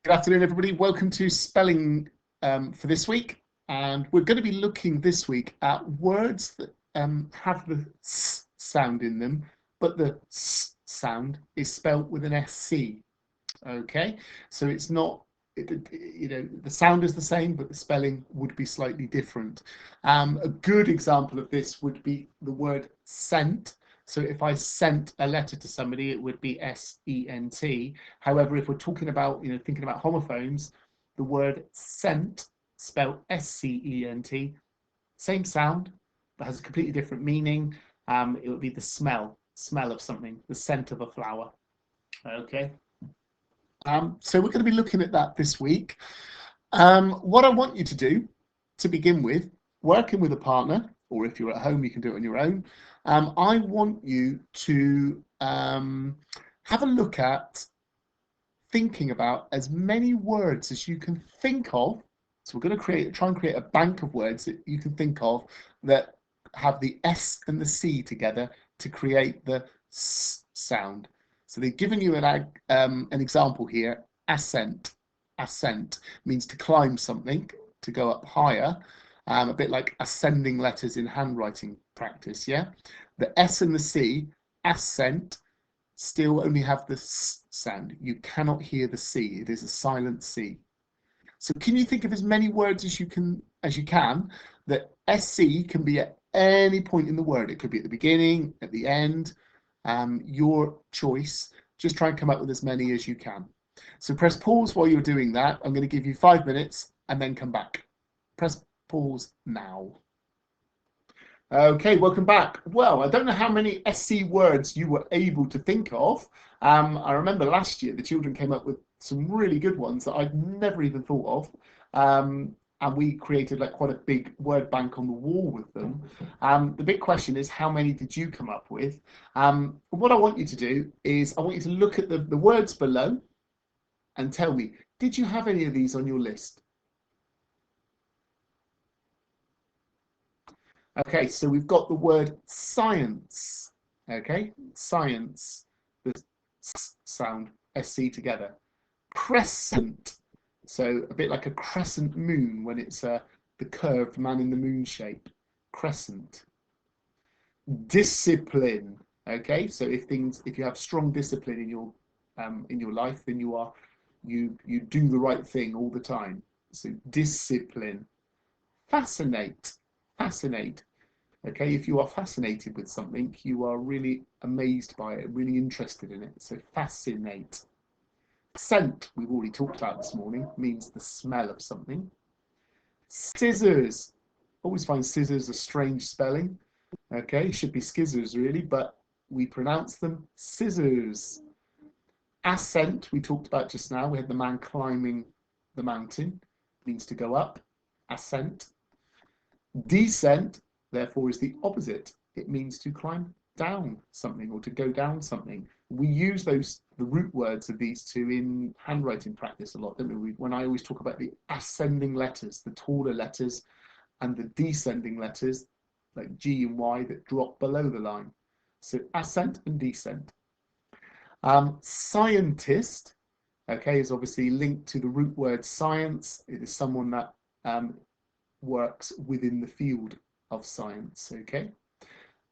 Good afternoon, everybody. Welcome to spelling for this week. And we're going to be looking this week at words that have the S sound in them, but the S sound is spelt with an SC. Okay, so it's not, the sound is the same, but the spelling would be slightly different. A good example of this would be the word sent. So if I sent a letter to somebody, it would be S-E-N-T. However, if we're talking about, thinking about homophones, the word scent, spelled S-C-E-N-T, same sound, but has a completely different meaning. It would be the smell of something, the scent of a flower. Okay. So we're going to be looking at that this week. What I want you to do to begin with, working with a partner, or if you're at home, you can do it on your own. I want you to have a look at thinking about as many words as you can think of. So we're going to try and create a bank of words that you can think of that have the S and the C together to create the S sound. So they've given you an example here. Ascent. Ascent means to climb something, to go up higher, a bit like ascending letters in handwriting practice. Yeah, the S and the C, ascent, still only have the S sound. You cannot hear the C. It is a silent C. So can you think of as many words as you can that SC can be at any point in the word? It could be at the beginning, at the end, your choice. Just try and come up with as many as you can. So press pause while you're doing that. I'm going to give you 5 minutes and then come back. Press pause now. Okay, welcome back. Well, I don't know how many SC words you were able to think of. I remember last year the children came up with some really good ones that I'd never even thought of. And we created like quite a big word bank on the wall with them. The big question is, how many did you come up with? What I want you to do is I want you to look at the words below and tell me, did you have any of these on your list? Okay, so we've got the word science. Okay, science, the S sound, SC together. Crescent, so a bit like a crescent moon when it's the curved man in the moon shape. Crescent. Discipline. Okay, so if you have strong discipline in your life, then you do the right thing all the time. So discipline. Fascinate. Fascinate. Okay, if you are fascinated with something, you are really amazed by it, really interested in it. So fascinate. Scent, we've already talked about this morning, means the smell of something. Scissors. Always find scissors a strange spelling. Okay, it should be skizzers really, but we pronounce them scissors. Ascent, we talked about just now. We had the man climbing the mountain, means to go up. Ascent. Descent, therefore, is the opposite. It means to climb down something or to go down something. We use the root words of these two in handwriting practice a lot, don't we? When I always talk about the ascending letters, the taller letters, and the descending letters, like G and Y, that drop below the line. So ascent and descent. Scientist, okay, is obviously linked to the root word science. It is someone that works within the field of science, okay?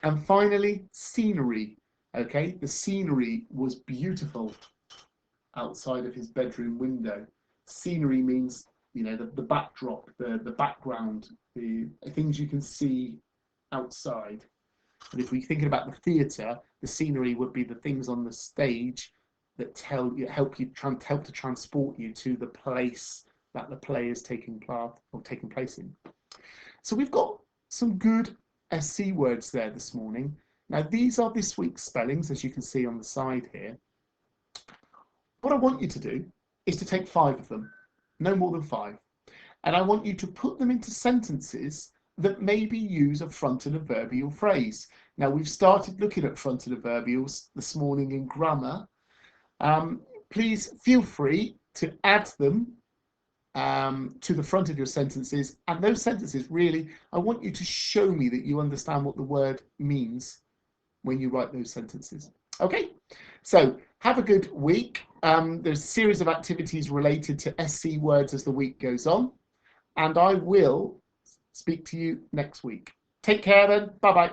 And finally, scenery, okay? The scenery was beautiful outside of his bedroom window. Scenery means, the backdrop, the background, the things you can see outside. And if we're thinking about the theatre, the scenery would be the things on the stage that help to transport you to the place that the play is taking place in. So we've got some good SC words there this morning. Now these are this week's spellings, as you can see on the side here. What I want you to do is to take 5 of them, no more than 5, and I want you to put them into sentences that maybe use a frontal adverbial phrase. Now we've started looking at frontal adverbials this morning in grammar. Please feel free to add them to the front of your sentences, and those sentences, really, I want you to show me that you understand what the word means when you write those sentences. Okay, so have a good week. There's a series of activities related to SC words as the week goes on, and I will speak to you next week. Take care then. Bye bye.